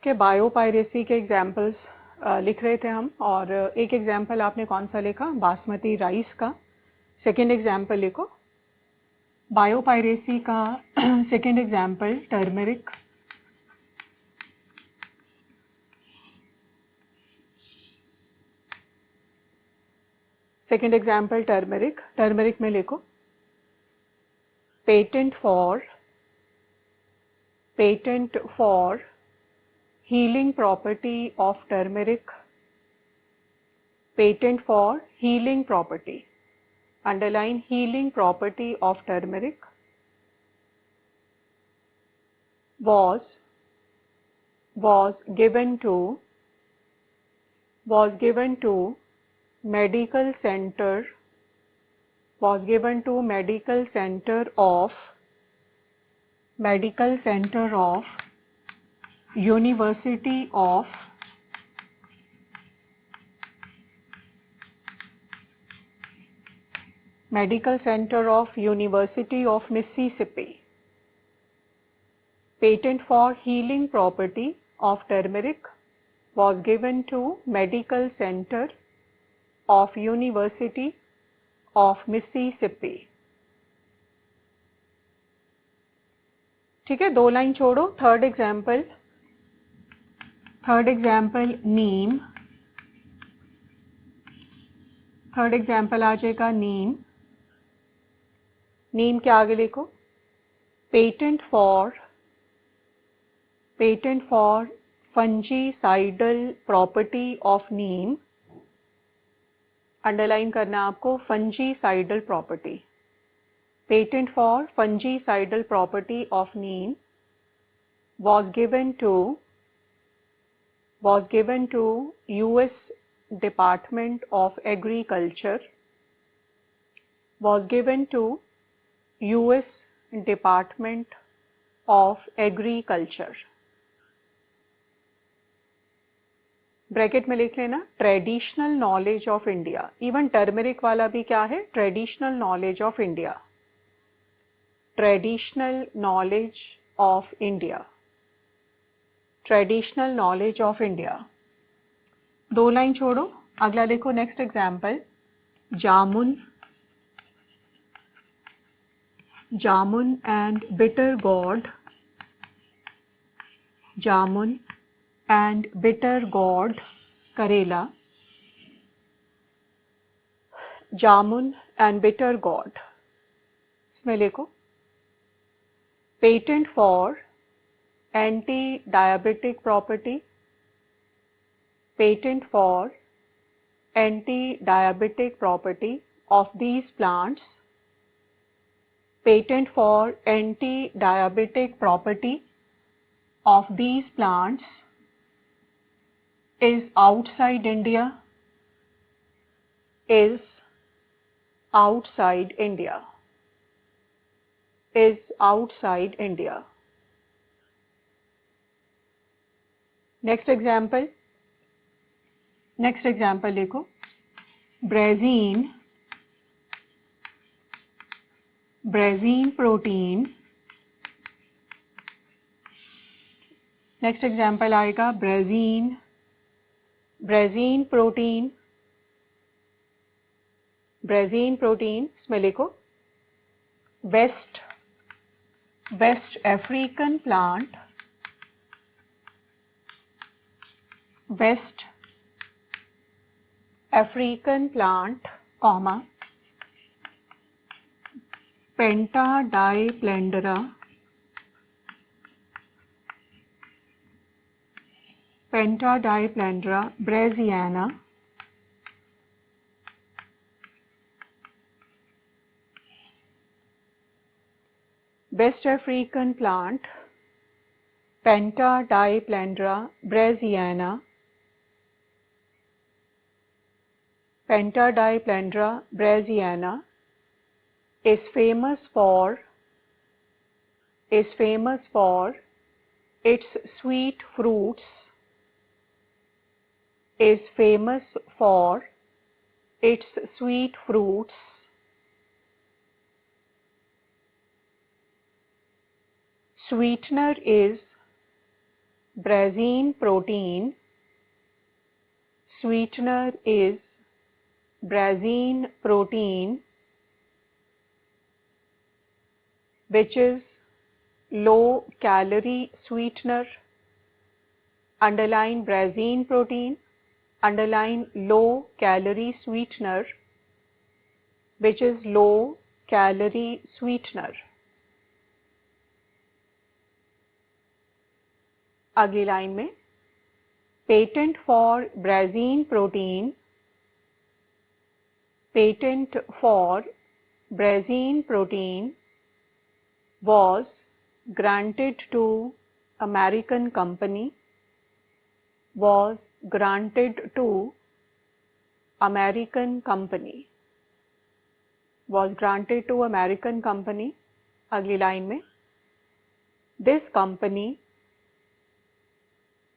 के बायोपायरेसी के एग्जाम्पल्स लिख रहे थे हम, और एक एग्जाम्पल आपने कौन सा लिखा, बासमती राइस का। सेकंड एग्जाम्पल लिखो बायोपायरेसी का। Second example turmeric. Second example turmeric. Turmeric में लिखो patent for healing property of turmeric. Patent for healing property. Underline healing property of turmeric was given to medical center of University of Mississippi. Patent for healing property of turmeric was given to Medical Center of University of Mississippi. ठीक है, 2 line छोड़ो। Third example neem. Third example आ जाएगा नीम। नीम के आगे लिखो patent for fungicidal property of neem. Underline करना आपको fungicidal property. Patent for fungicidal property of neem was given to US Department of Agriculture. Was given to US Department of Agriculture. Bracket में लिख लेना traditional knowledge of India. Even turmeric वाला भी क्या है, traditional knowledge of India. Traditional knowledge of India. Traditional knowledge of India. 2 line छोड़ो, अगला देखो next example jamun and bitter gourd. Jamun and bitter gourd करेला। जामुन एंड बिटर गॉड। इसमें लिखो patent for anti-diabetic property. Patent for anti-diabetic property of these plants. Patent for anti-diabetic property of these plants is outside India. Is outside India. Is outside India. Next example देखो ब्रेजीन protein. Next example आएगा ब्रेजीन protein. इसमें लिखो West African plant. West African plant, comma, Pentadiplandra, brasiliana, West African plant, Pentadiplandra brasiliana. Pentadiplandra brasiliana is famous for its sweet fruits. Is famous for its sweet fruits. Sweetener is Brazine protein. Sweetener is brazine protein, which is low calorie sweetener. Underline brazine protein, underline low calorie sweetener, which is low calorie sweetener. अगली line में patent for brazine protein. Patent for brazine protein was granted to American company. Was granted to American company. Was granted to American company. अगली line में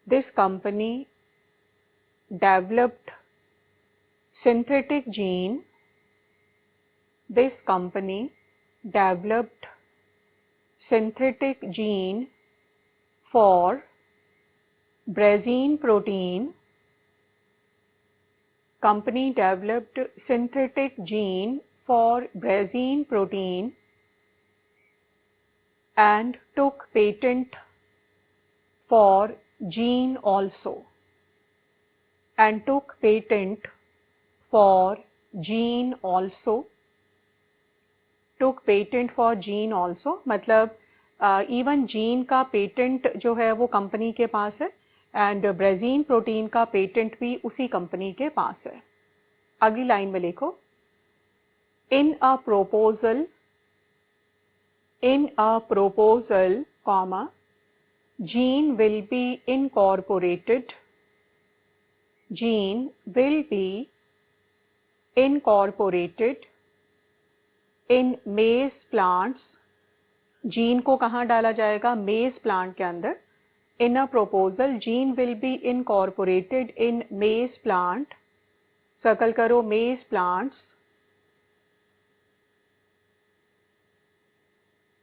this company developed synthetic gene. This company developed synthetic gene for brazine protein. Company developed synthetic gene for brazine protein and took patent for gene also. And took patent for gene also. Took patent for gene also मतलब even gene का patent जो है वो company के पास है and ब्राजीन protein का patent भी उसी कंपनी के पास है. अगली लाइन में लिखो इन अ proposal comma gene will be incorporated. Gene will be incorporated in maize plants. Gene को कहाँ डाला जाएगा? मेज प्लांट के अंदर. इन अ proposal gene will be incorporated in maize plant. Circle करो maize plants.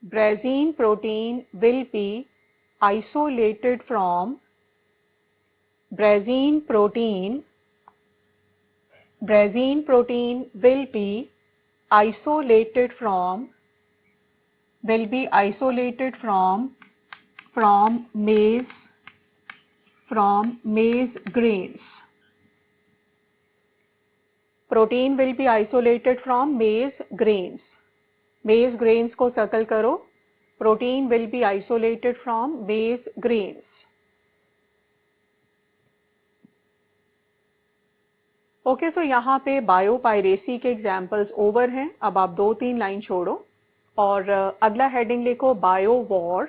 Brazine protein will be isolated from brazine protein will be isolated from maize grains. Protein will be isolated from maize grains. Maize grains को circle करो. Protein will be isolated from maize grains. Okay so यहाँ पे biopiracy के examples over हैं. अब आप 2-3 line छोड़ो और अगला हेडिंग लिखो बायो वॉर.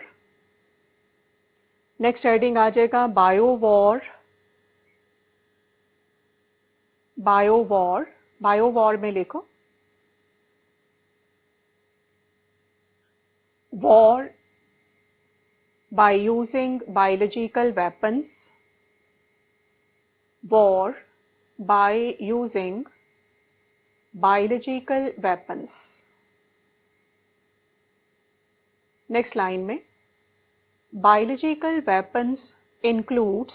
नेक्स्ट हेडिंग आ जाएगा बायो वॉर में लिखो war by using biological weapons. War by using biological weapons. Next line में biological weapons includes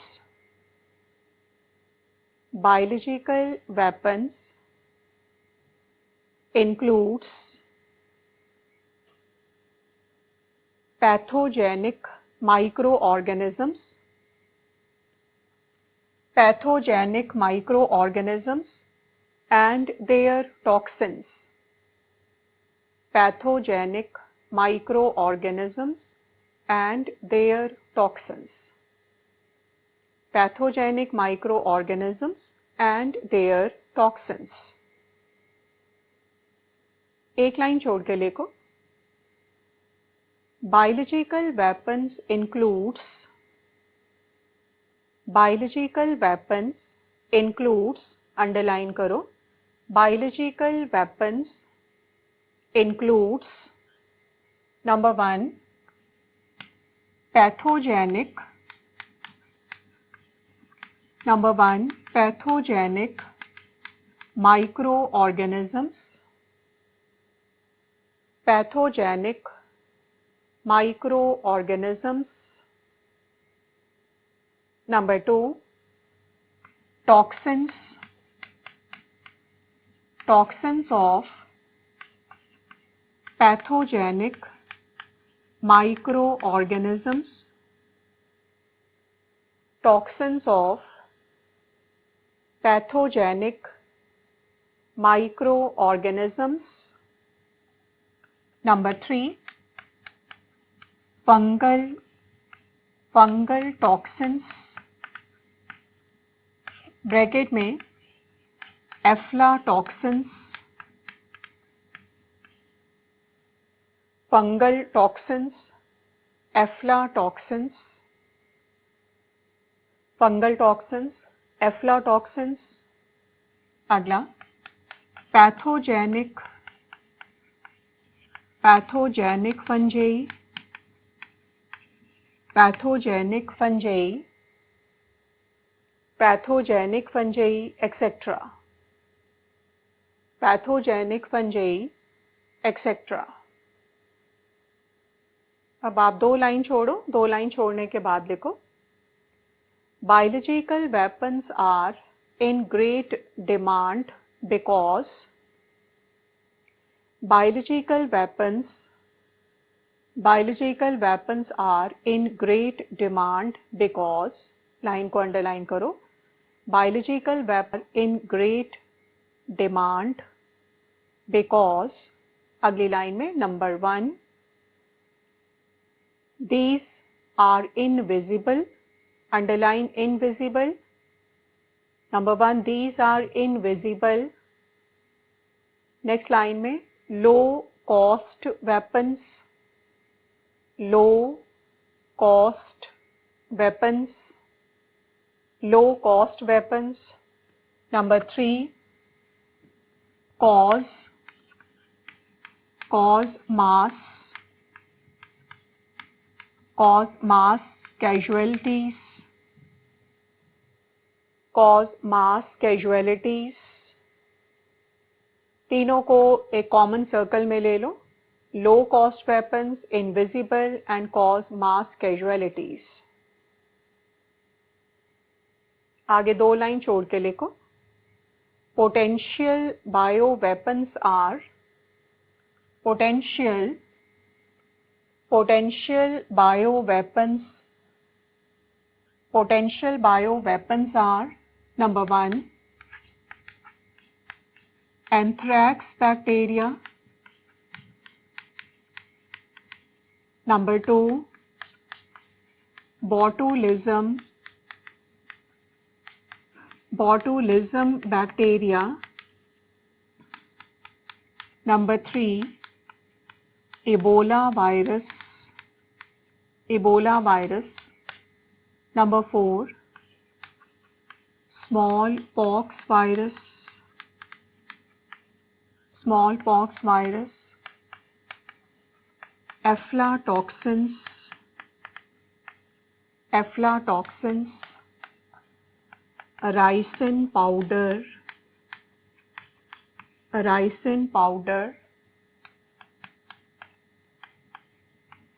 pathogenic microorganisms and their toxins. Pathogenic microorganisms and their toxins. Pathogenic microorganisms and their toxins. एक line छोड़ के लिखो biological weapons includes underline करो biological weapons includes number 1 pathogenic microorganisms Number 2, toxins. Toxins of pathogenic microorganisms. Toxins of pathogenic microorganisms. Number 3, fungal toxins. Bracket में aflatoxins. Fungal toxins, aflatoxins. Fungal toxins, aflatoxins. अगला pathogenic fungi. Pathogenic fungi, etc. Pathogenic fungi, etc. अब आप 2 line छोड़ो, 2 line छोड़ने के बाद लिखो, biological weapons are in great demand because biological weapons are in great demand because, line को underline करो, biological weapons in great demand because, अगली लाइन में number 1, these are invisible, underline invisible. Number 1, these are invisible. Next line में low cost weapons. Low cost weapons. Number 3, cause mass casualties. तीनों को एक common circle में ले लो, low cost weapons, invisible and cause mass casualties. आगे 2 line छोड़ के लिखो, potential bio weapons are number 1, anthrax bacteria. Number 2, botulism bacteria. Number 3, Ebola virus. Number 4, smallpox virus. Aflatoxins. Ricin powder.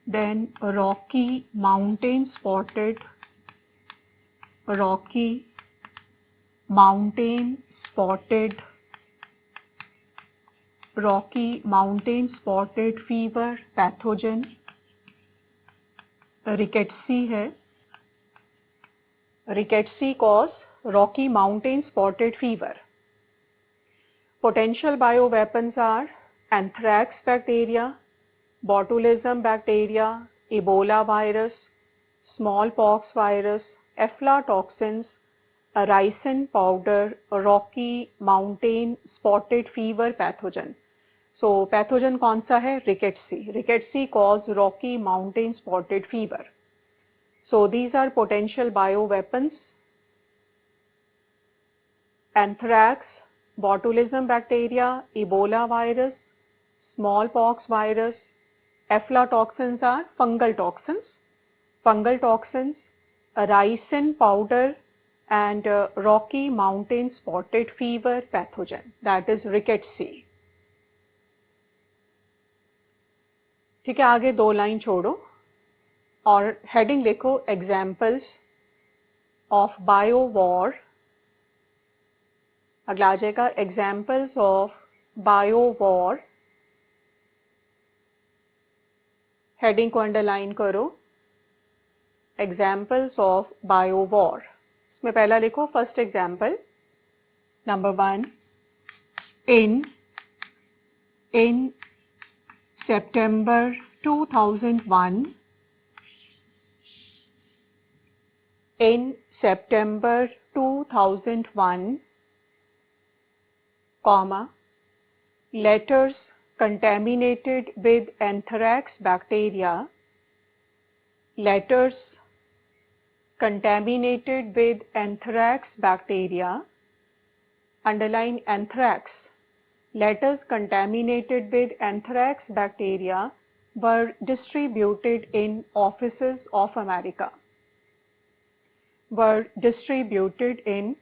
Then Rocky Mountain spotted fever pathogen. Rickettsia है, Rickettsia cause Rocky Mountain spotted fever. Potential bioweapons are anthrax bacteria, botulism bacteria, Ebola virus, smallpox virus, aflatoxins, ricin powder, Rocky Mountain spotted fever pathogen. So pathogen कौन सा है? Rickettsia cause Rocky Mountain spotted fever. So these are potential bioweapons: anthrax, botulism bacteria, Ebola virus, smallpox virus. Aflatoxins are fungal toxins, ricin powder, and Rocky Mountain spotted fever pathogen, that is Rickettsia. ठीक है, आगे 2 line छोड़ो और heading लिखो examples of biowar, अगला आ जाएगा examples of biowar, heading को underline करो, examples of biowar। इसमें पहला लिखो first example, number 1, in September 2001, in September 2001, comma, letters contaminated with anthrax bacteria, letters contaminated with anthrax bacteria, underline anthrax, letters contaminated with anthrax bacteria were distributed in offices of America, were distributed in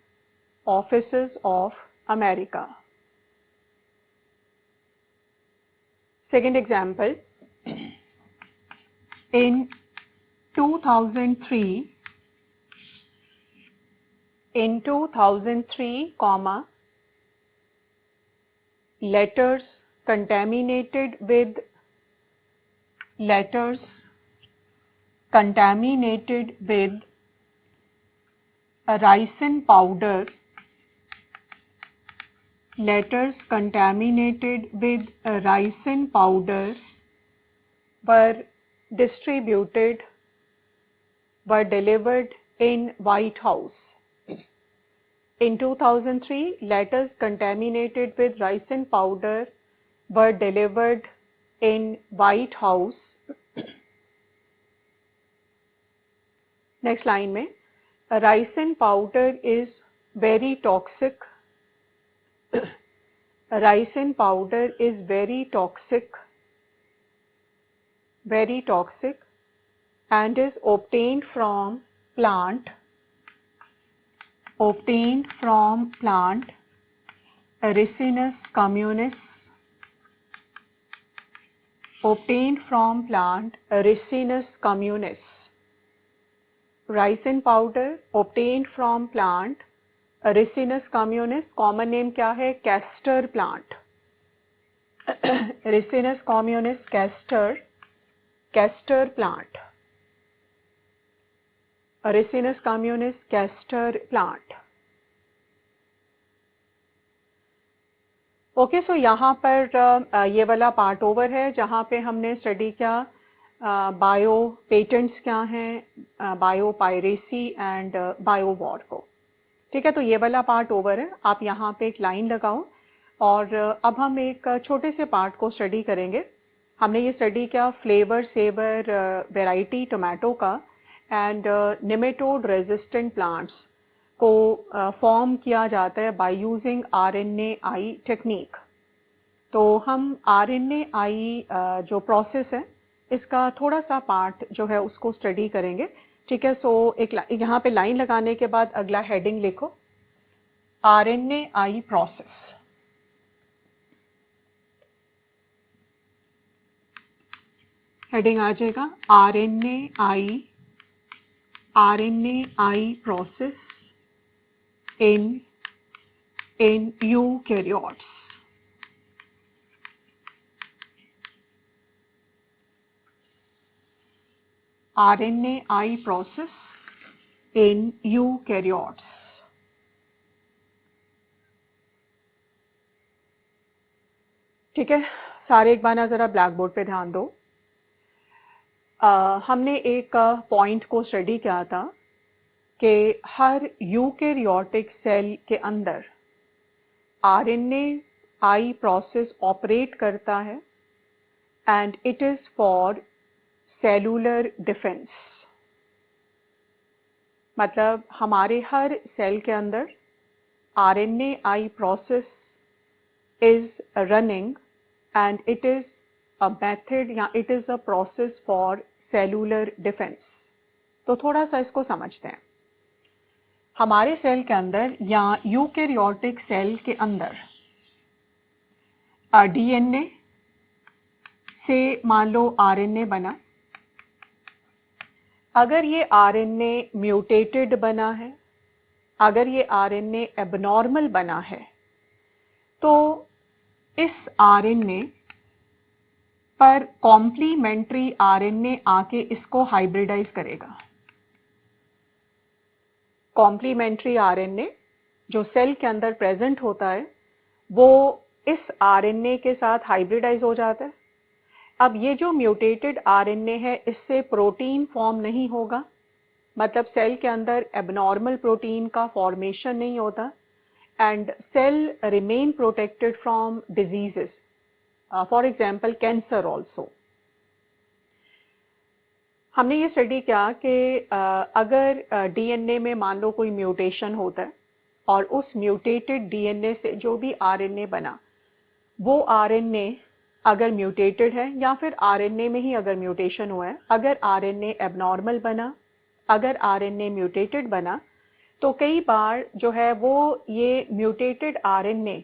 offices of America। Second example, in 2003, comma, letters contaminated with ricin powder, letters contaminated with ricin powder were delivered in White House। In 2003, letters contaminated with ricin powder were delivered in White House। Next line में, ricin powder is very toxic, ricin powder is very toxic and is obtained from plant Ricinus communis, obtained from plant Ricinus communis। ricin powder obtained from plant Ricinus communis, common name क्या है, castor plant, Ricinus communis castor plant, Ricinus communis castor plant. Okay, so यहाँ पर ये वाला part over है जहाँ पे हमने स्टडी किया बायो पेटेंट्स क्या हैं, bio piracy and bio war को। ठीक है, तो ये वाला पार्ट ओवर है, आप यहाँ पे एक लाइन लगाओ और अब हम एक छोटे से पार्ट को स्टडी करेंगे। हमने ये स्टडी किया फ्लेवर सेवर वैरायटी टोमेटो का एंड निमेटोड रेजिस्टेंट प्लांट्स को फॉर्म किया जाता है बाय यूजिंग RNAi टेक्निक। तो हम RNAi जो प्रोसेस है इसका थोड़ा सा पार्ट जो है उसको स्टडी करेंगे। ठीक है, सो एक यहाँ पे लाइन लगाने के बाद अगला हेडिंग लिखो, RNAi प्रोसेस। हेडिंग आ जाएगा RNAi process in eukaryotes। RNAi process in eukaryotes। ठीक है, सारे एक बार ना जरा ब्लैक बोर्ड पे ध्यान दो। हमने एक पॉइंट को स्टडी किया था कि हर यूकेरियोटिक सेल के अंदर RNAi प्रोसेस ऑपरेट करता है and it is for cellular defence. मतलब हमारे हर सेल के अंदर RNAi process is running and it is a method या it is a process for cellular defence. तो थोड़ा सा इसको समझते हैं। हमारे सेल के अंदर या यूकेरियोटिक सेल के अंदर DNA से मान लो RNA बना, अगर ये आरएनए म्यूटेटेड बना है, अगर ये आरएनए एबनॉर्मल बना है, तो इस आरएनए पर कॉम्प्लीमेंट्री आरएनए आके इसको हाइब्रिडाइज करेगा। कॉम्प्लीमेंट्री आरएनए जो सेल के अंदर प्रेजेंट होता है, वो इस आरएनए के साथ हाइब्रिडाइज हो जाता है। अब ये जो म्यूटेटेड आरएनए है, इससे प्रोटीन फॉर्म नहीं होगा, मतलब सेल के अंदर एबनॉर्मल प्रोटीन का फॉर्मेशन नहीं होता, and cell remain protected from diseases, for example cancer also. हमने ये स्टडी किया कि अगर डीएनए में मान लो कोई म्यूटेशन होता है और उस म्यूटेटेड डीएनए से जो भी आरएनए बना, वो आरएनए अगर म्यूटेटेड है या फिर आरएनए में ही अगर म्यूटेशन हुआ है, अगर आरएनए एबनॉर्मल बना, अगर आरएनए म्यूटेटेड बना, तो कई बार जो है वो ये म्यूटेटेड आरएनए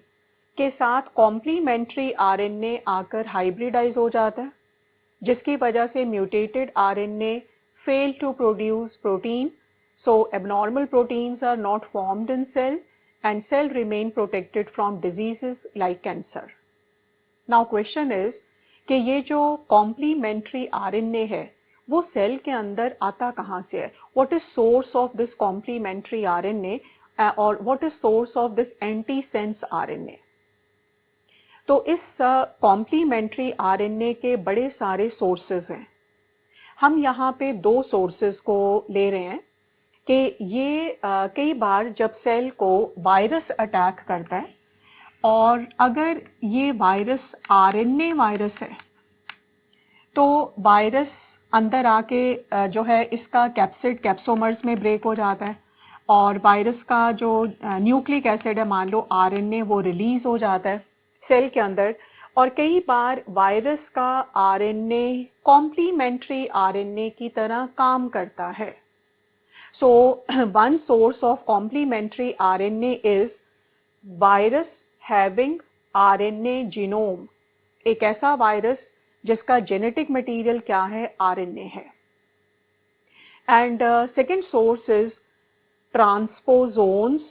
के साथ कॉम्प्लीमेंट्री आरएनए आकर हाइब्रिडाइज हो जाता है, जिसकी वजह से mutated RNA fail to produce protein, so abnormal proteins are not formed in cell and cell remain protected from diseases like cancer. Now question is कि ये जो complementary RNA है, वो सेल के अंदर आता कहाँ से है? What is source of this complementary RNA or what is source of this antisense RNA? तो इस कॉम्प्लीमेंट्री आरएनए के बड़े सारे सोर्सेज हैं। हम यहाँ पे दो सोर्सेज को ले रहे हैं कि ये कई बार जब सेल को वायरस अटैक करता है और अगर ये वायरस आरएनए वायरस है, तो वायरस अंदर आके जो है इसका कैप्सिड कैप्सोमर्स में ब्रेक हो जाता है और वायरस का जो न्यूक्लिक एसिड है, मान लो आरएनए, वो रिलीज हो जाता है सेल के अंदर, और कई बार वायरस का आरएनए कॉम्प्लीमेंट्री आरएनए की तरह काम करता है। So one source of complementary RNA is virus having RNA genome, एक ऐसा वायरस जिसका जेनेटिक मटेरियल क्या है, आरएनए है। And second source is transposons.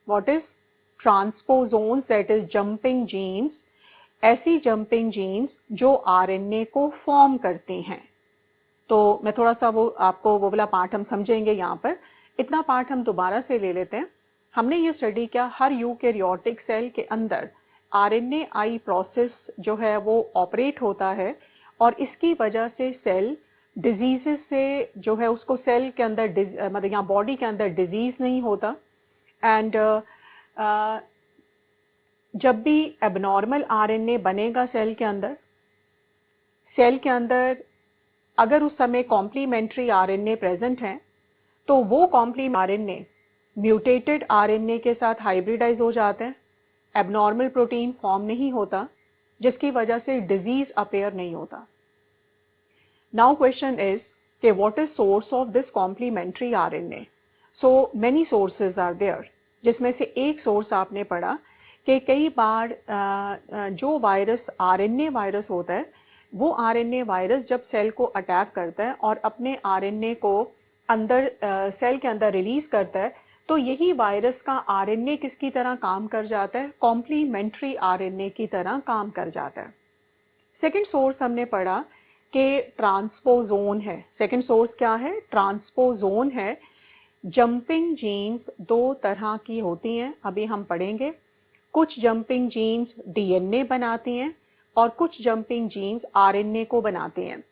What is transposons? That is jumping genes, ऐसी जंपिंग जीन्स जो आरएनए को फॉर्म करते हैं। तो मैं थोड़ा सा वो आपको वो वाला पार्ट हम समझेंगे यहाँ पर, इतना पार्ट हम दोबारा से ले लेते हैं। हमने ये स्टडी किया हर यूकैरियोटिक सेल के अंदर आरएनए-आई प्रोसेस जो है वो ऑपरेट होता है और इसकी वजह से सेल डिजीजेस से जो है उसको सेल के अंदर मतलब यहाँ बॉडी के अंदर डिजीज नहीं होता। एंड जब भी एबनॉर्मल आरएनए बनेगा सेल के अंदर अगर उस समय कॉम्प्लीमेंट्री आरएनए प्रेजेंट हैं, तो वो कॉम्प्लीमेंट्री आरएनए म्यूटेटेड आरएनए के साथ हाइब्रिडाइज हो जाते हैं, एबनॉर्मल प्रोटीन फॉर्म नहीं होता, जिसकी वजह से डिजीज अपेयर नहीं होता। नाउ क्वेश्चन इज कि what is source of this complementary RNA? So many sources are there, जिसमें से एक सोर्स आपने पढ़ा कि कई बार जो वायरस आरएनए वायरस होता है, वो आरएनए वायरस जब सेल को अटैक करता है और अपने आरएनए को अंदर सेल के अंदर रिलीज करता है, तो यही वायरस का आरएनए किसकी तरह काम कर जाता है? कॉम्प्लीमेंट्री आरएनए की तरह काम कर जाता है। सेकेंड सोर्स हमने पढ़ा कि ट्रांसपोजोन है। सेकेंड सोर्स क्या है? ट्रांसपोजोन है। जंपिंग जीन्स दो तरह की होती हैं, अभी हम पढ़ेंगे। कुछ जंपिंग जीन्स डीएनए बनाती हैं और कुछ जंपिंग जीन्स आरएनए को बनाते हैं,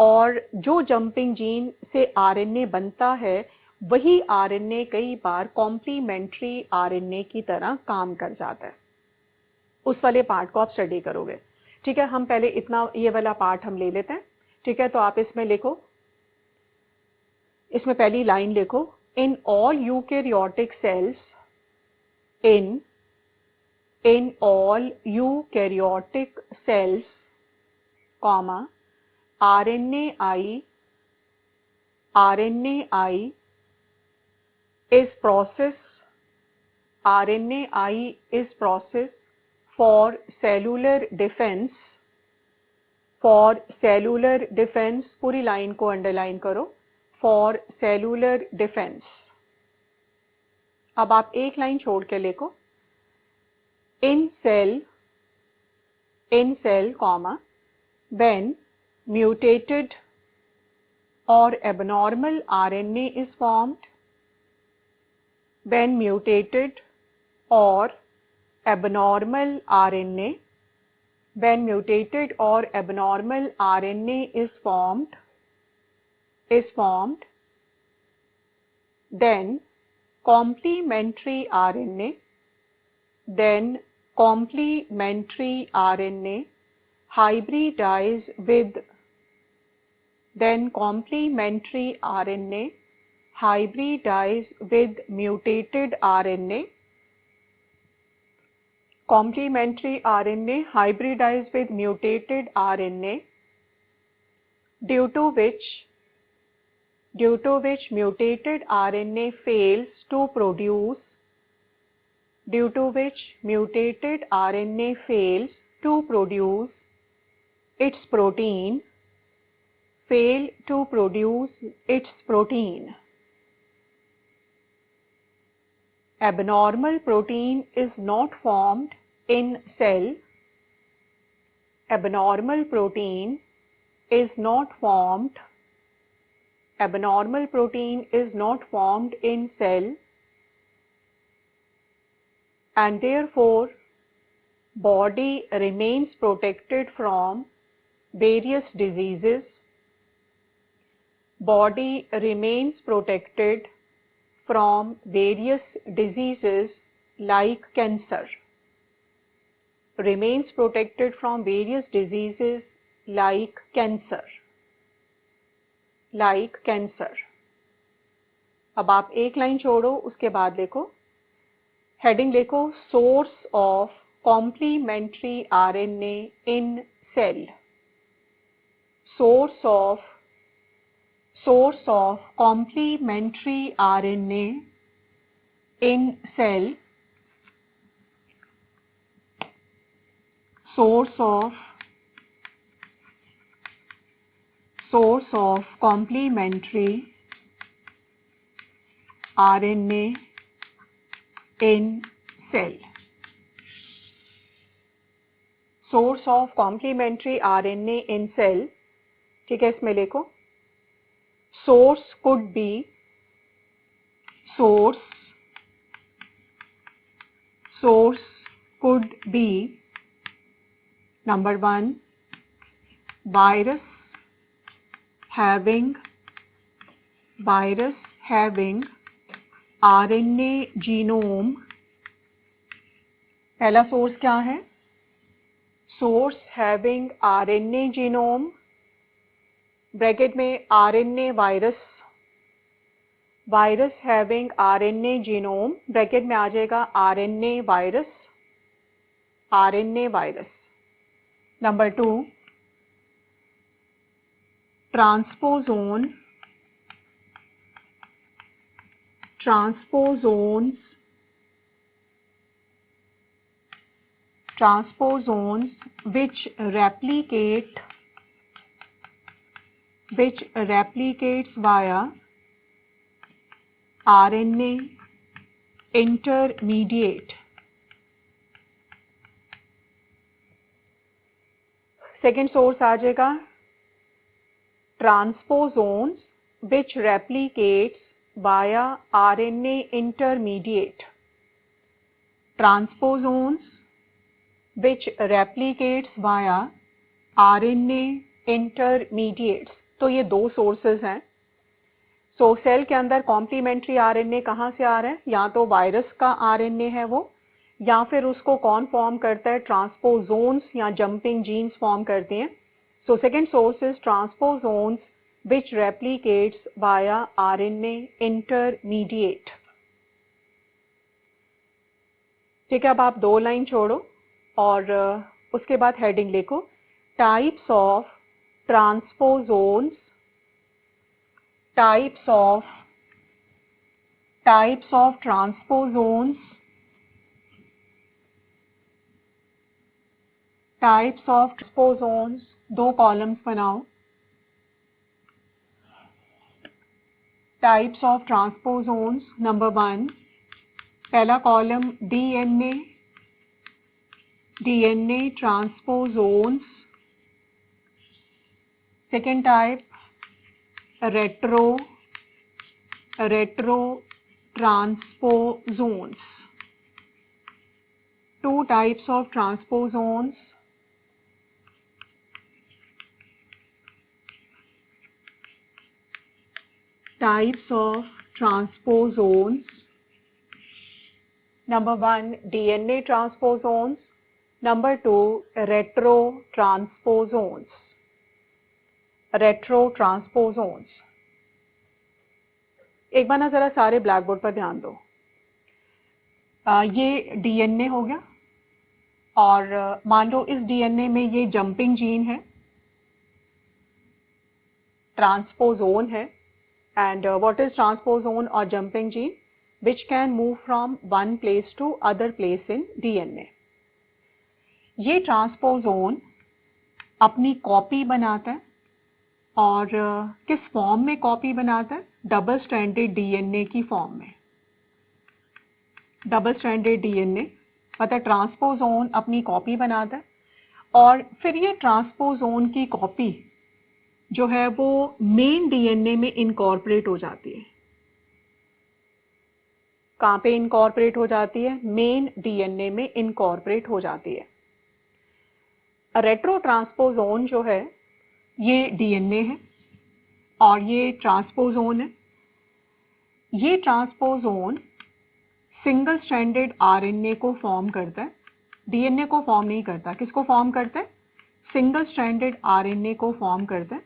और जो जंपिंग जीन से आरएनए बनता है, वही आरएनए कई बार कॉम्प्लीमेंट्री आरएनए की तरह काम कर जाता है। उस वाले पार्ट को आप स्टडी करोगे, ठीक है। हम पहले इतना ये वाला पार्ट हम ले लेते हैं, ठीक है। तो आप इसमें लिखो, इसमें पहली लाइन लिखो, in all eukaryotic cells, in all eukaryotic cells, comma, RNAi is process for cellular defense, पूरी लाइन को अंडरलाइन करो, for cellular defense. अब आप एक लाइन छोड़ के लिखो, in cell, comma, when mutated or abnormal RNA is formed, when mutated or abnormal RNA, when mutated or abnormal RNA is formed, then complementary RNA, hybridize with mutated RNA. Complementary RNA hybridize with mutated RNA, due to which mutated RNA fails to produce its protein, Abnormal protein is not formed in cell. Abnormal protein is not formed in cell, and therefore body remains protected from various diseases. Like cancer. अब आप एक line छोड़ो, उसके बाद देखो, heading लिखो, source of complementary RNA in cell. Source of complementary RNA in cell. Source of complementary RNA in cell. Source of complementary RNA in cell. ठीक है, इसमें लिखो, source could be number 1, virus having RNA genome. पहला source क्या है? Source having RNA genome, bracket में RNA virus having RNA genome, bracket में आ जाएगा RNA virus. Number 2, transposons which replicates via RNA intermediate. Second source आ जाएगा transposons which replicates via RNA intermediate. Transposons which replicates via RNA intermediates. तो ये दो sources हैं. सो सेल के अंदर कॉम्प्लीमेंट्री आरएनए कहाँ से आ रहा है? या तो वायरस का आरएनए है वो, या फिर उसको कौन फॉर्म करता है? ट्रांसपोजोन्स या जंपिंग जीन्स फॉर्म करते हैं. So second source is transposons which replicates via RNA intermediate. ठीक है, अब आप 2 लाइन छोड़ो और उसके बाद हेडिंग लिखो, types of transposons. Types of transposons. Types of transposons. 2 columns बनाओ. टाइप्स ऑफ ट्रांसपोजोन्स, नंबर 1, पहला column DNA, DNA transposons, second type retro, retro transposons. Two types of transposons. Types of transposons. Number 1, DNA transposons. Number 2, retrotransposons. Retrotransposons. एक बार ना जरा सारे black board पर ध्यान दो। ये डीएनए हो गया और मान लो इस डीएनए में ये जंपिंग जीन है, ट्रांसपोजोन है, एंड व्हाट इज ट्रांसपोजोन और jumping gene? Which can move from one place to other place in DNA. ये ट्रांसपोजोन अपनी कॉपी बनाता है और किस फॉर्म में कॉपी बनाता है? डबल स्ट्रैंडेड डीएनए की फॉर्म में। डबल स्ट्रैंडेड डीएनए मतलब ट्रांसपोजोन अपनी कॉपी बनाता है और फिर ये ट्रांसपोजोन की कॉपी जो है वो मेन डीएनए में इनकॉर्पोरेट हो जाती है। कहाँ पे इनकॉर्पोरेट हो जाती है? मेन डीएनए में इनकॉर्पोरेट हो जाती है। रेट्रो ट्रांसपोजोन जो है ये डीएनए है और ये ट्रांसपोजोन है। ये ट्रांसपोजोन सिंगल स्ट्रैंडेड आरएनए को फॉर्म करता है, डीएनए को फॉर्म नहीं करता। किसको फॉर्म करता है? सिंगल स्ट्रैंडेड आरएनए को फॉर्म करता है।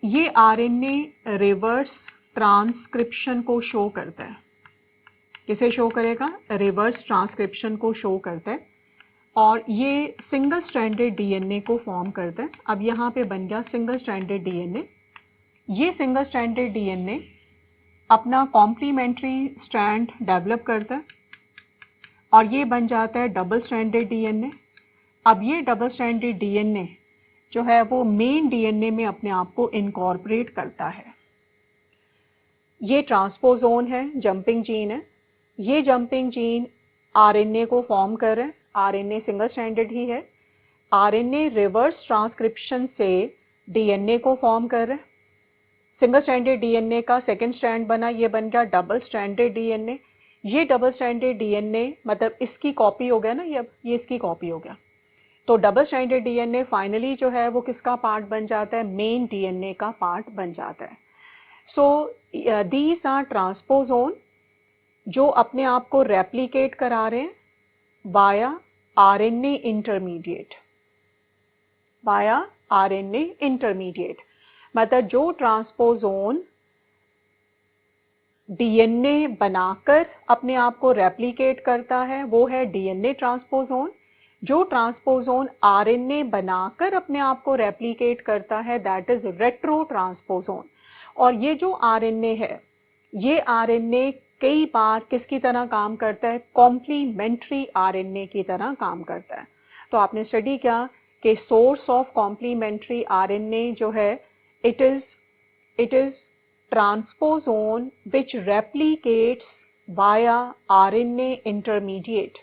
ये आरएनए रिवर्स ट्रांसक्रिप्शन को शो करता है। किसे शो करेगा? रिवर्स ट्रांसक्रिप्शन को शो करता है और ये सिंगल स्ट्रैंडेड डीएनए को फॉर्म करता है। अब यहाँ पे बन गया सिंगल स्ट्रैंडेड डीएनए। ये सिंगल स्ट्रैंडेड डीएनए अपना कॉम्प्लीमेंट्री स्ट्रैंड डेवलप करता है और ये बन जाता है डबल स्ट्रैंडेड डीएनए। अब ये डबल स्ट्रैंडेड डीएनए जो है वो मेन डीएनए में अपने आप को इनकॉर्पोरेट करता है। ये ट्रांसपोजोन है, जंपिंग जीन है। ये जंपिंग जीन आरएनए को फॉर्म कर रहे हैं। आरएनए सिंगल स्ट्रैंडेड ही है। आरएनए रिवर्स ट्रांसक्रिप्शन से डीएनए को फॉर्म कर रहे हैं। सिंगल स्ट्रैंडेड डीएनए का सेकेंड स्ट्रैंड बना, ये बन गया डबल स्ट्रैंडेड डीएनए। ये डबल स्ट्रैंडेड डीएनए मतलब इसकी कॉपी हो गया ना, ये इसकी कॉपी हो गया। तो डबल स्ट्रैंडेड डीएनए फाइनली जो है वो किसका पार्ट बन जाता है? मेन डीएनए का पार्ट बन जाता है। सो दीज आर ट्रांसपोजोन जो अपने आप को रेप्लिकेट करा रहे हैं via RNA intermediate, via RNA intermediate. मतलब जो ट्रांसपोजोन डीएनए बनाकर अपने आप को रेप्लिकेट करता है वो है डीएनए ट्रांसपोजोन। जो ट्रांसपोजोन आरएनए बनाकर अपने आप को रेप्लिकेट करता है दैट इज रेट्रो ट्रांसपोजोन। और ये जो आरएनए है, ये आरएनए कई बार किसकी तरह काम करता है? कॉम्प्लीमेंट्री आरएनए की तरह काम करता है। तो आपने स्टडी किया कि सोर्स ऑफ कॉम्प्लीमेंट्री आरएनए जो है it is transposon which replicates via RNA intermediate।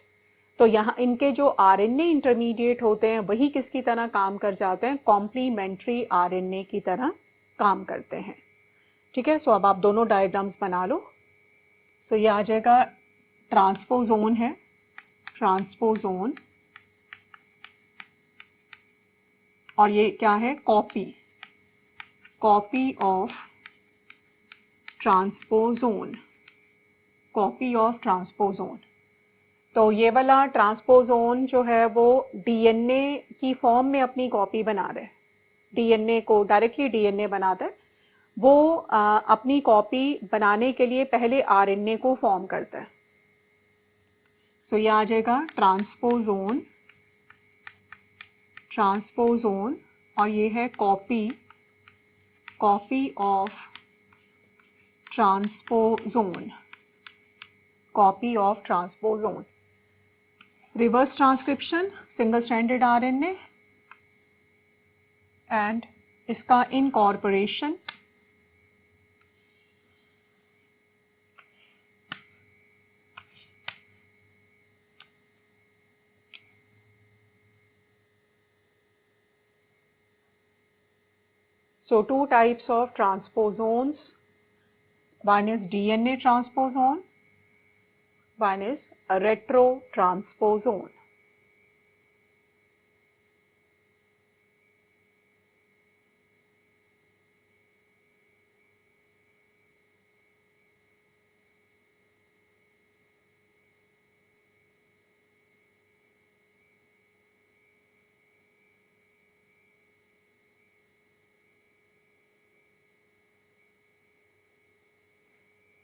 तो यहाँ इनके जो RNA इंटरमीडिएट होते हैं वही किसकी तरह काम कर जाते हैं? कॉम्प्लीमेंट्री RNA की तरह काम करते हैं। ठीक है, सो अब आप दोनों डायग्राम्स बना लो। तो ये आ जाएगा ट्रांसपोजोन है, ट्रांसपोजोन, और ये क्या है? Copy, copy of ट्रांसपोजोन, copy of ट्रांसपोजोन। तो ये वाला ट्रांसपोजोन जो है वो डीएनए की फॉर्म में अपनी कॉपी बना रहे हैं। डीएनए को डायरेक्टली डीएनए बनाता है। वो अपनी कॉपी बनाने के लिए पहले आरएनए को फॉर्म करता है। तो ये आ जाएगा ट्रांसपोजोन, ट्रांसपोजोन, और ये है copy, copy of ट्रांसपोजोन, copy of ट्रांसपोजोन। Reverse transcription, single stranded RNA and इसका incorporation So two types of transposons. One is DNA transposon, one is a retrotransposon.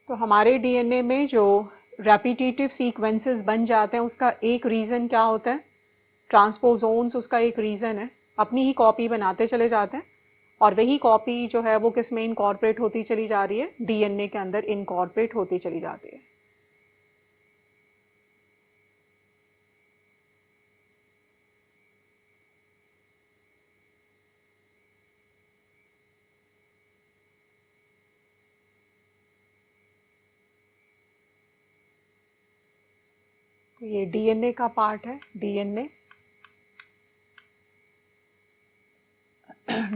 तो हमारे डीएनए में जो रेपिटेटिव सीक्वेंसेस बन जाते हैं उसका एक रीज़न क्या होता है? ट्रांसपोजोन्स उसका एक रीज़न है। अपनी ही कॉपी बनाते चले जाते हैं और वही कॉपी जो है वो किस में इनकॉर्पोरेट होती चली जा रही है? डीएनए के अंदर इनकॉर्पोरेट होती चली जाती है। तो ये डीएनए का पार्ट है, डीएनए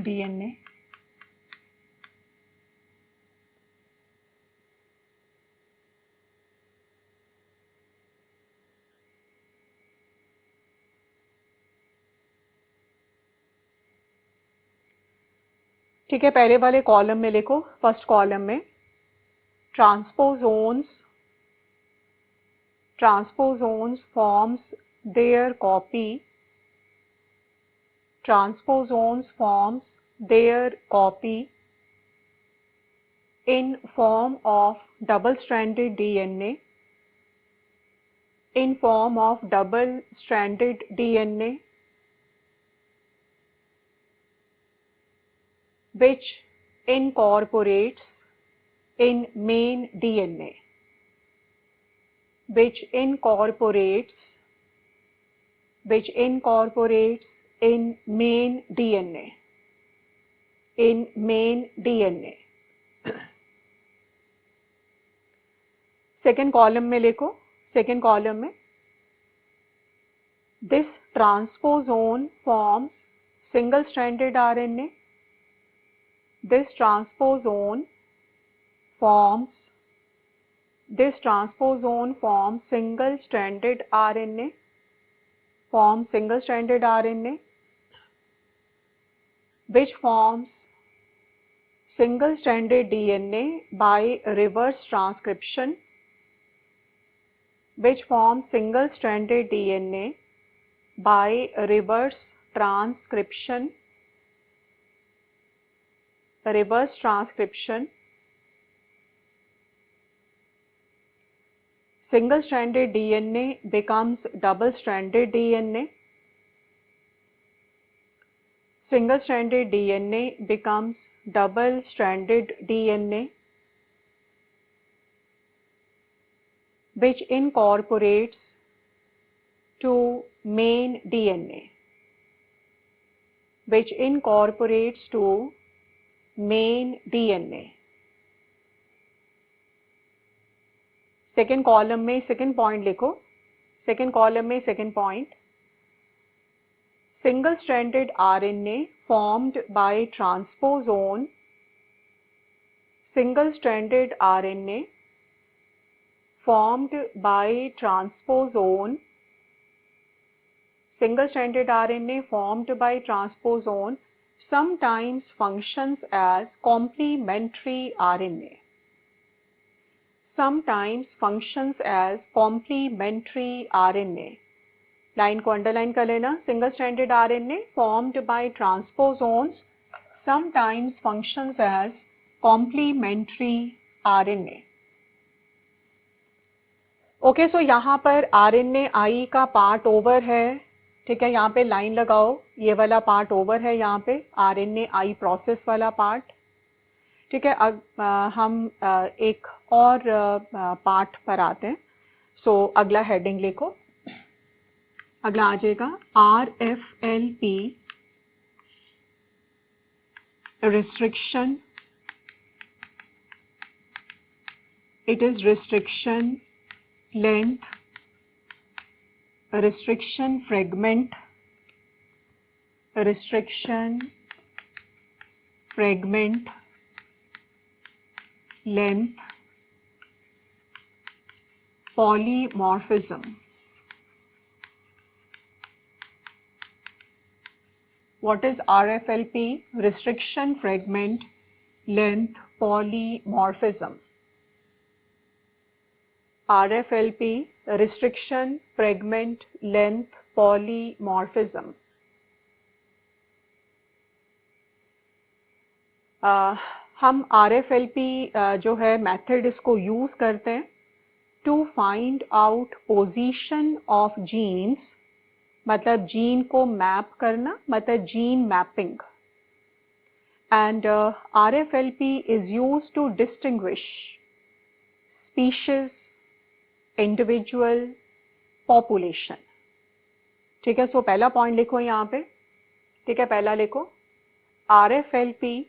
डीएनए ठीक है, पहले वाले कॉलम में लिखो, फर्स्ट कॉलम में transposons forms their copy in form of double-stranded DNA which incorporates in main DNA, which incorporates in main DNA, second column में लिखो, सेकेंड कॉलम में this transposon forms single-stranded RNA. This transposon forms single-stranded RNA, which forms single-stranded DNA by reverse transcription, single-stranded DNA becomes double-stranded DNA. Single-stranded DNA becomes double-stranded DNA, which incorporates to main DNA, second column में second point लिखो, second column में second point, single-stranded RNA formed by transposon, single-stranded RNA formed by transposon sometimes functions as complementary RNA. Line को underline कर लेना, single stranded RNA formed by transposons sometimes functions as complementary RNA. Okay, so यहाँ पर RNA आई का part over है, ठीक है, यहाँ पे लाइन लगाओ, ये वाला पार्ट ओवर है, यहाँ पे आरएनए आई प्रोसेस वाला पार्ट, ठीक है। अब हम एक और पार्ट पर आते हैं। सो अगला हेडिंग लिखो, अगला आ जाएगा RFLP restriction. It is restriction length, restriction fragment, restriction fragment length polymorphism. What is RFLP? Restriction fragment length polymorphism. RFLP, restriction fragment length polymorphism. हम RFLP जो है मेथड इसको यूज करते हैं to find out position of genes, मतलब gene को map करना, मतलब gene mapping. And RFLP is use to distinguish species, individual, population. ठीक है, सो पहला पॉइंट लिखो यहाँ पे. ठीक है, पहला लिखो RFLP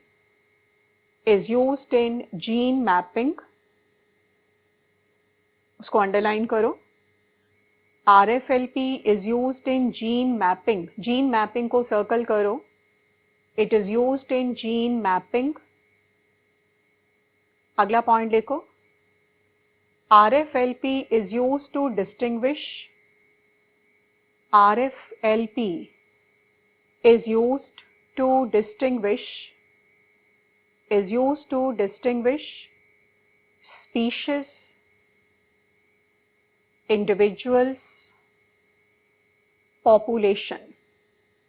is used in gene mapping. उसको अंडरलाइन करो. RFLP is used in gene mapping. Gene mapping को सर्कल करो. It is used in gene mapping. अगला पॉइंट लिखो. RFLP is used to distinguish. RFLP is used to distinguish species, individuals, population.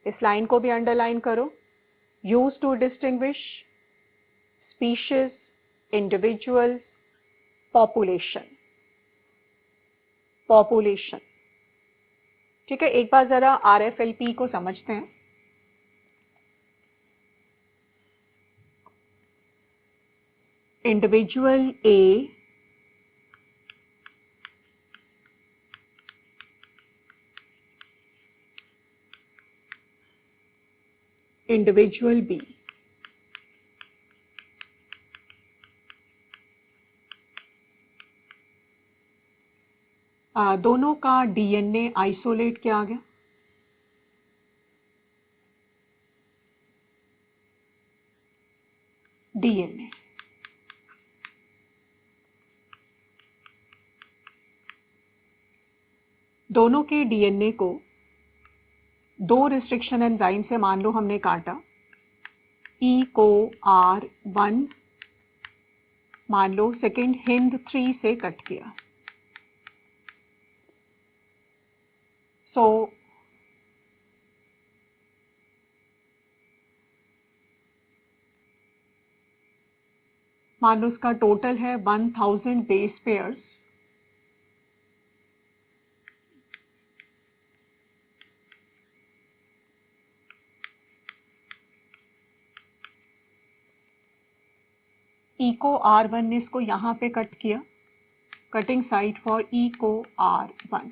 इस line को भी underline करो. Used to distinguish species, individuals, population. ठीक है, एक बार जरा RFLP को समझते हैं. Individual A, individual B. दोनों का DNA आइसोलेट किया गया. DNA दोनों के DNA को दो रिस्ट्रिक्शन एंजाइम से मान लो हमने काटा. E को R1 मान लो सेकेंड हिंद 3 से कट किया. सो मान लो इसका टोटल है 1000 बेस पेयर्स. E को R1 ने इसको यहाँ पे कट किया. कटिंग साइट फॉर E को R1.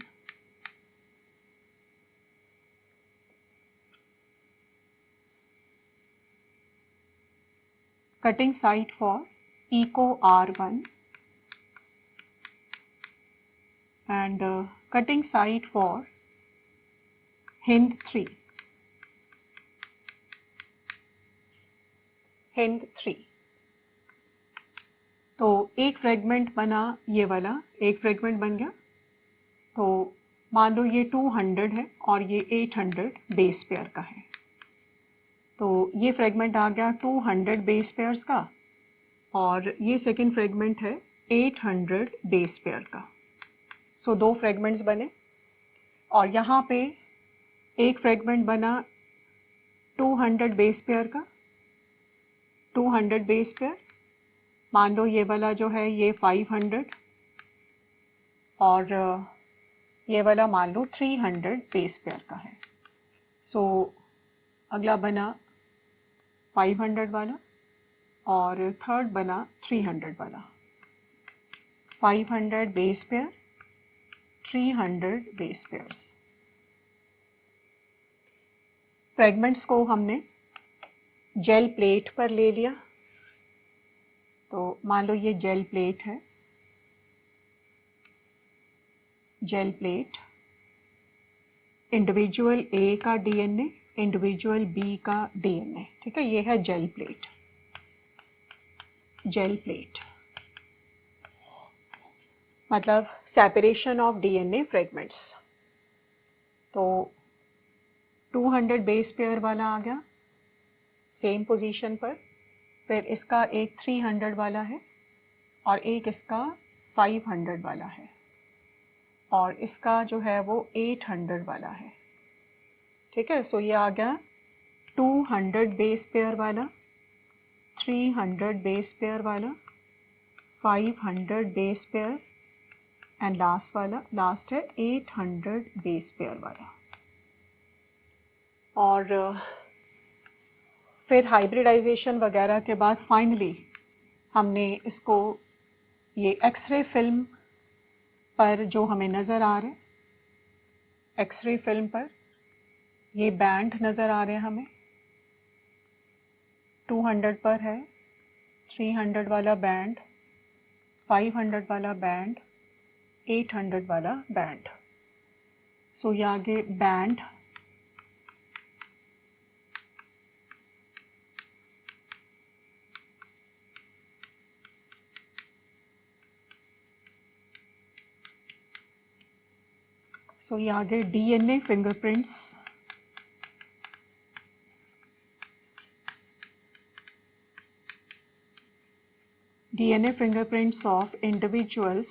Cutting site for E को R1 and cutting site for Hind 3. Hind 3. तो एक फ्रेगमेंट बना ये वाला, एक फ्रेगमेंट बन गया. तो मान लो ये 200 है और ये 800 बेस पेयर का है. तो ये फ्रेगमेंट आ गया 200 बेस पेयर्स का और ये सेकंड फ्रेगमेंट है 800 बेस पेयर का. सो दो फ्रेगमेंट्स बने और यहाँ पे एक फ्रेगमेंट बना 200 बेस पेयर का. 200 बेस पेयर, मान लो ये वाला जो है ये 500 और ये वाला मान लो 300 बेस पेयर का है. सो अगला बना 500 वाला और थर्ड बना 300 वाला. 500 base pair, 300 base pair. Fragments को हमने जेल प्लेट पर ले लिया. तो मान लो ये जेल प्लेट है. जेल प्लेट, इंडिविजुअल ए का डीएनए, इंडिविजुअल बी का डीएनए. ठीक है, ये है जेल प्लेट. जेल प्लेट, मतलब सेपरेशन ऑफ डीएनए फ्रेगमेंट्स। तो 200 बेस पेयर वाला आ गया सेम पोजीशन पर, फिर इसका एक 300 वाला है और एक इसका 500 वाला है और इसका जो है वो 800 वाला है। ठीक है, सो ये आ गया 200 बेस पेयर वाला, 300 बेस पेयर वाला, 500 बेस पेयर एंड लास्ट है 800 बेस पेयर वाला। और फिर हाइब्रिडाइजेशन वगैरह के बाद फाइनली हमने इसको ये एक्सरे फिल्म पर जो हमें नज़र आ रहे हैं, एक्सरे फिल्म पर ये बैंड नज़र आ रहे हैं हमें, 200 पर है, 300 वाला बैंड, 500 वाला बैंड, 800 वाला बैंड। सो ये आगे बैंड सो ये आगे DNA fingerprints, DNA fingerprints of individuals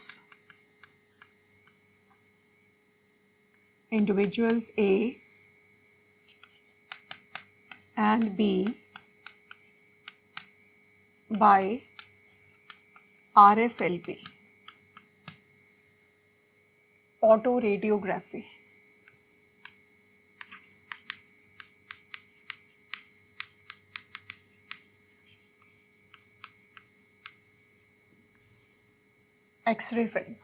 A and B by RFLP, autoradiography। X ray film,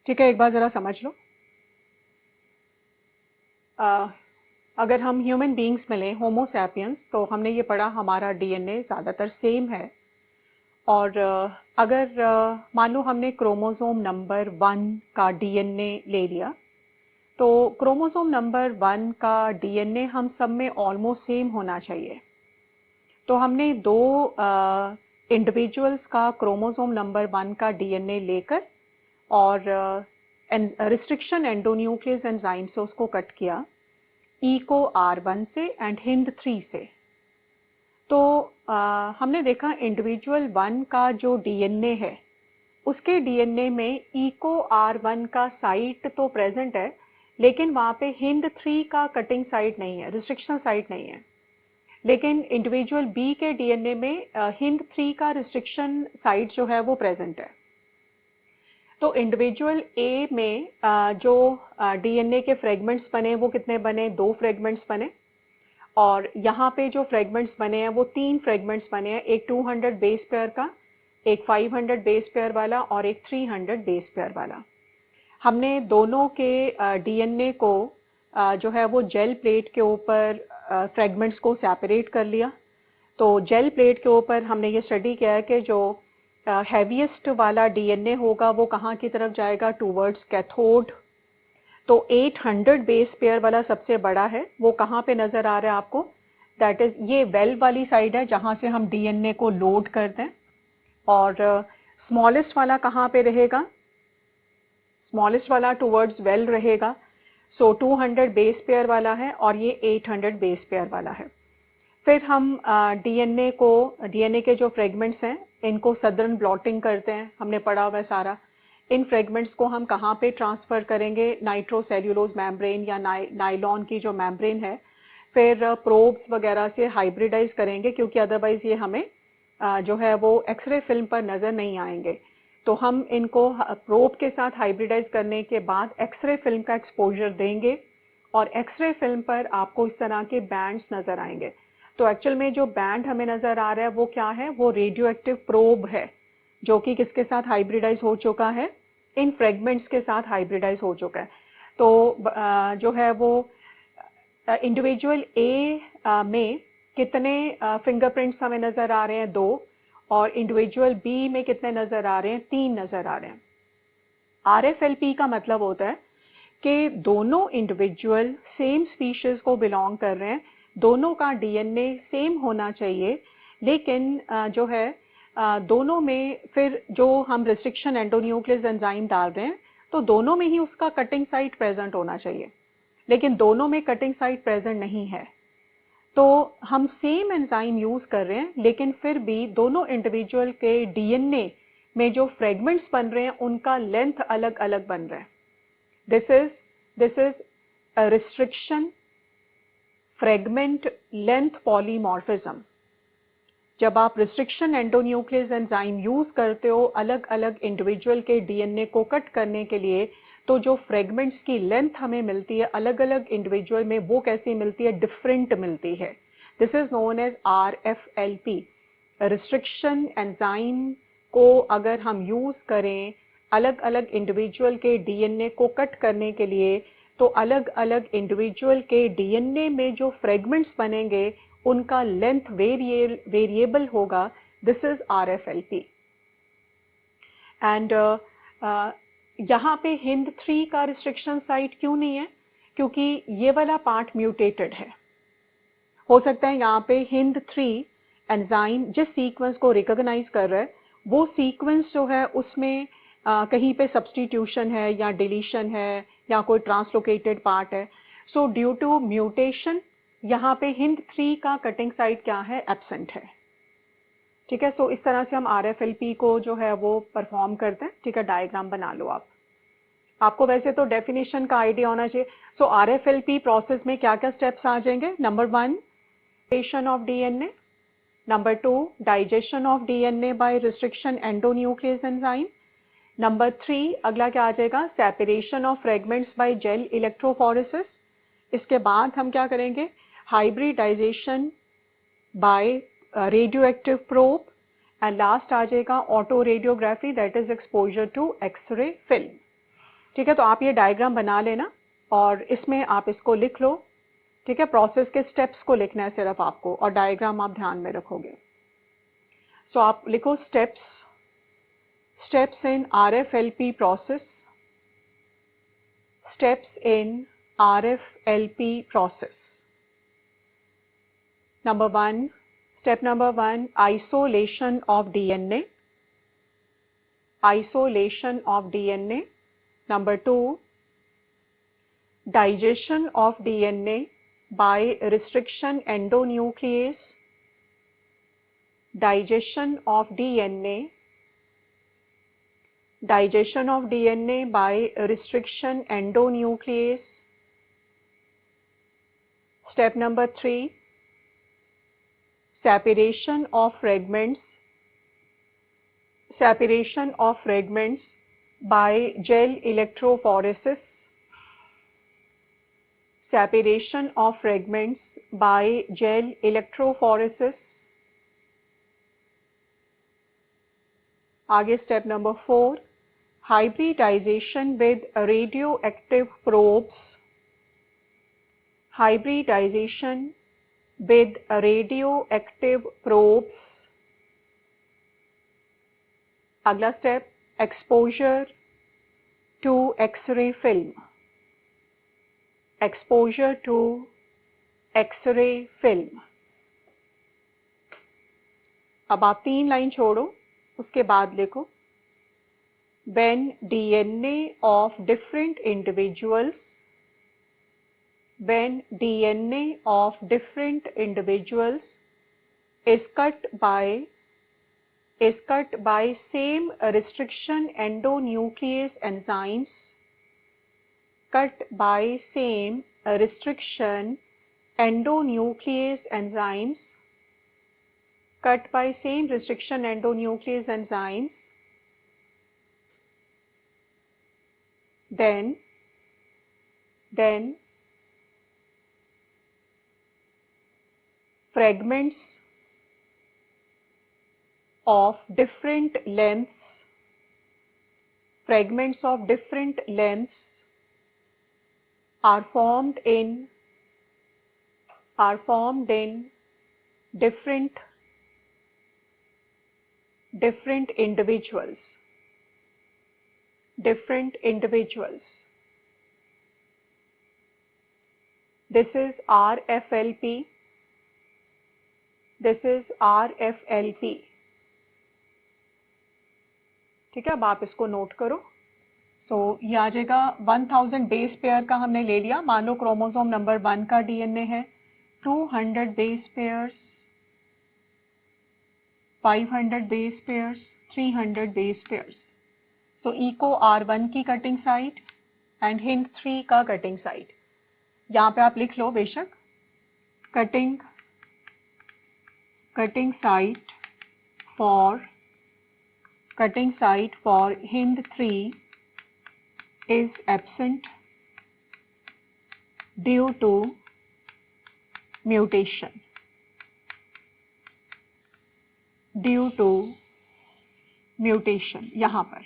ठीक है, एक बार ज़रा समझ लो। अगर हम ह्यूमन बींग्स मिले, होमो सैपियंस, तो हमने ये पढ़ा हमारा डीएनए ज़्यादातर सेम है। और अगर मान लो हमने क्रोमोसोम नंबर 1 का डीएनए ले लिया, तो क्रोमोसोम नंबर 1 का डीएनए हम सब में ऑलमोस्ट सेम होना चाहिए। तो हमने दो इंडिविजुअल्स का क्रोमोसोम नंबर 1 का डीएनए लेकर और रिस्ट्रिक्शन एंडोन्यूक्लियस एंजाइम से उसको कट किया, ई को R1 से एंड हिंद 3 से। तो हमने देखा इंडिविजुअल 1 का जो डीएनए है, उसके डीएनए में इको R1 का साइट तो प्रेजेंट है, लेकिन वहाँ पे हिंद 3 का कटिंग साइट नहीं है, रिस्ट्रिक्शन साइट नहीं है। लेकिन इंडिविजुअल बी के डीएनए में हिंद 3 का रिस्ट्रिक्शन साइट जो है वो प्रेजेंट है। तो इंडिविजुअल ए में जो डीएनए के फ्रेगमेंट्स बने वो कितने बने? 2 फ्रेगमेंट्स बने। और यहाँ पे जो फ्रेगमेंट्स बने हैं वो 3 फ्रेगमेंट्स बने हैं, एक 200 बेस पेयर का, एक 500 बेस पेयर वाला और एक 300 बेस पेयर वाला। हमने दोनों के डीएनए को जो है वो जेल प्लेट के ऊपर फ्रेगमेंट्स को सेपरेट कर लिया। तो जेल प्लेट के ऊपर हमने ये स्टडी किया है कि जो हैवीएस्ट वाला डीएनए होगा वो कहाँ की तरफ जाएगा? Towards cathode. तो 800 बेस पेयर वाला सबसे बड़ा है, वो कहाँ पे नज़र आ रहा है आपको? दैट इज़ ये वेल वाली साइड है जहाँ से हम डीएनए को लोड करते हैं। और स्मॉलेस्ट वाला कहाँ पे रहेगा? स्मॉलेस्ट वाला टूवर्ड्स वेल रहेगा। सो 200 बेस पेयर वाला है और ये 800 बेस पेयर वाला है। फिर हम डीएनए के जो फ्रेगमेंट्स हैं इनको सदर्न ब्लॉटिंग करते हैं, हमने पढ़ा हुआ है सारा। इन फ्रेगमेंट्स को हम कहाँ पे ट्रांसफ़र करेंगे? नाइट्रोसेल्यूलोज मेम्ब्रेन या नाइलॉन की जो मेम्ब्रेन है। फिर प्रोब्स वगैरह से हाइब्रिडाइज करेंगे, क्योंकि अदरवाइज ये हमें जो है वो एक्सरे फिल्म पर नज़र नहीं आएंगे। तो हम इनको प्रोब के साथ हाइब्रिडाइज करने के बाद एक्सरे फिल्म का एक्सपोजर देंगे और एक्सरे फिल्म पर आपको इस तरह के बैंड्स नज़र आएंगे। तो एक्चुअल में जो बैंड हमें नज़र आ रहा है वो क्या है? वो रेडियो एक्टिव प्रोब है, जो कि किसके साथ हाइब्रिडाइज हो चुका है? इन फ्रेगमेंट्स के साथ हाइब्रिडाइज हो चुका है। तो जो है वो इंडिविजुअल ए में कितने फिंगरप्रिंट्स हमें नज़र आ रहे हैं? 2। और इंडिविजुअल बी में कितने नज़र आ रहे हैं? 3 नज़र आ रहे हैं। RFLP का मतलब होता है कि दोनों इंडिविजुअल सेम स्पीशीज को बिलोंग कर रहे हैं, दोनों का डीएनए सेम होना चाहिए, लेकिन जो है दोनों में फिर जो हम रिस्ट्रिक्शन एंडोन्यूक्लियस एंजाइम डाल रहे हैं तो दोनों में ही उसका कटिंग साइट प्रेजेंट होना चाहिए, लेकिन दोनों में कटिंग साइट प्रेजेंट नहीं है। तो हम सेम एंजाइम यूज कर रहे हैं, लेकिन फिर भी दोनों इंडिविजुअल के डीएनए में जो फ्रेगमेंट्स बन रहे हैं उनका लेंथ अलग अलग बन रहा है। This is a restriction fragment length polymorphism. जब आप रिस्ट्रिक्शन एंडोन्यूक्लियस एंजाइम यूज करते हो अलग अलग इंडिविजुअल के डीएनए को कट करने के लिए, तो जो फ्रेगमेंट्स की लेंथ हमें मिलती है अलग अलग इंडिविजुअल में, वो कैसी मिलती है? डिफरेंट मिलती है। This is known as RFLP। Restriction enzyme को अगर हम यूज करें अलग अलग इंडिविजुअल के डीएनए को कट करने के लिए, तो अलग अलग इंडिविजुअल के डीएनए में जो फ्रेगमेंट्स बनेंगे उनका लेंथ वेरिएबल होगा। This is RFLP। एंड यहाँ पे HindIII का रिस्ट्रिक्शन साइट क्यों नहीं है? क्योंकि ये वाला पार्ट म्यूटेटेड है। हो सकता है यहाँ पे HindIII एंजाइम जिस सीक्वेंस को रिकॉग्नाइज कर रहा है वो सीक्वेंस जो है उसमें कहीं पे सब्स्टिट्यूशन है या डिलीशन है या कोई ट्रांसलोकेटेड पार्ट है। सो ड्यू टू म्यूटेशन यहाँ पे HindIII का कटिंग साइट क्या है? एब्सेंट है। ठीक है, सो इस तरह से हम RFLP को जो है वो परफॉर्म करते हैं। ठीक है, डायग्राम बना लो आप। आपको वैसे तो डेफिनेशन का आइडिया होना चाहिए। सो RFLP प्रोसेस में क्या क्या स्टेप्स आ जाएंगे? Number 1, separation of DNA. Number 2, digestion of DNA by restriction endonuclease enzyme. Number 3, अगला क्या आ जाएगा? Separation of fragments by gel electrophoresis. इसके बाद हम क्या करेंगे? Hybridization by radioactive probe. And last आ जाएगा auto radiography, that is exposure to x ray film. ठीक है, तो आप ये डायग्राम बना लेना और इसमें आप इसको लिख लो। ठीक है, प्रोसेस के स्टेप्स को लिखना है सिर्फ आपको, और डायग्राम आप ध्यान में रखोगे। सो आप लिखो steps in RFLP process. Steps in RFLP process. Step number one, isolation of DNA. Isolation of DNA. Number 2, digestion of DNA by restriction endonuclease. Digestion of DNA. Digestion of DNA by restriction endonuclease. Step number 3, separation of fragments. Separation of fragments by gel electrophoresis. Separation of fragments by gel electrophoresis. आगे step number 4, hybridization with radioactive probes. Hybridization with radioactive probes. अगला step, exposure to X-ray film. Exposure to X-ray film. अब आप 3 line छोड़ो, उसके बाद लिखो, when DNA of different individuals is cut by same restriction endonuclease enzymes, cut by same restriction endonuclease enzymes, cut by same restriction endonuclease enzymes, then fragments of different lengths are formed in different individuals. different individuals. This is RFLP. This is RFLP. ठीक है, अब आप इसको note करो। ये आ जाएगा 1000 base pair का हमने ले लिया। मान लो क्रोमोसोम नंबर 1 का डीएनए है, 200 base pairs, 500 base pairs, 300 base pairs. Eco R1 की कटिंग साइट एंड हिंद 3 का कटिंग साइट। यहाँ पे आप लिख लो बेशक, cutting site for Hind 3 is absent due to mutation. यहाँ पर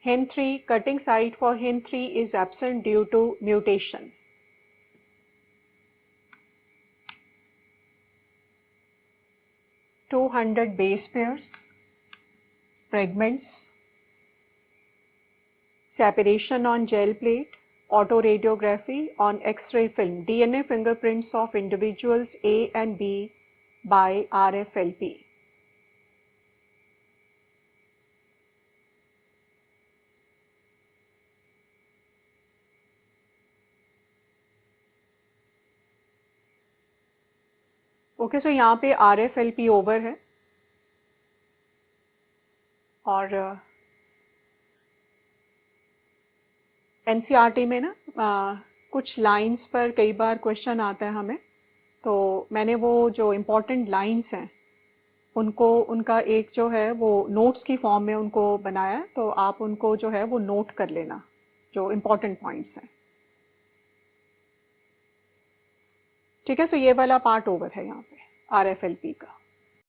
Hind 3 cutting site for Hind 3 is absent due to mutation. (200 base pairs, fragments, separation on gel plate, autoradiography on X-ray film, DNA fingerprints of individuals A and B by RFLP. Okay, so यहाँ पे RFLP over है और NCERT में ना कुछ lines पर कई बार question आता है हमें, तो मैंने वो जो इम्पोर्टेंट लाइंस हैं उनको, उनका एक जो है वो नोट्स की फॉर्म में उनको बनाया, तो आप उनको जो है वो नोट कर लेना, जो इम्पोर्टेंट पॉइंट्स हैं। ठीक है, तो ये वाला पार्ट ओवर है यहाँ पे RFLP का।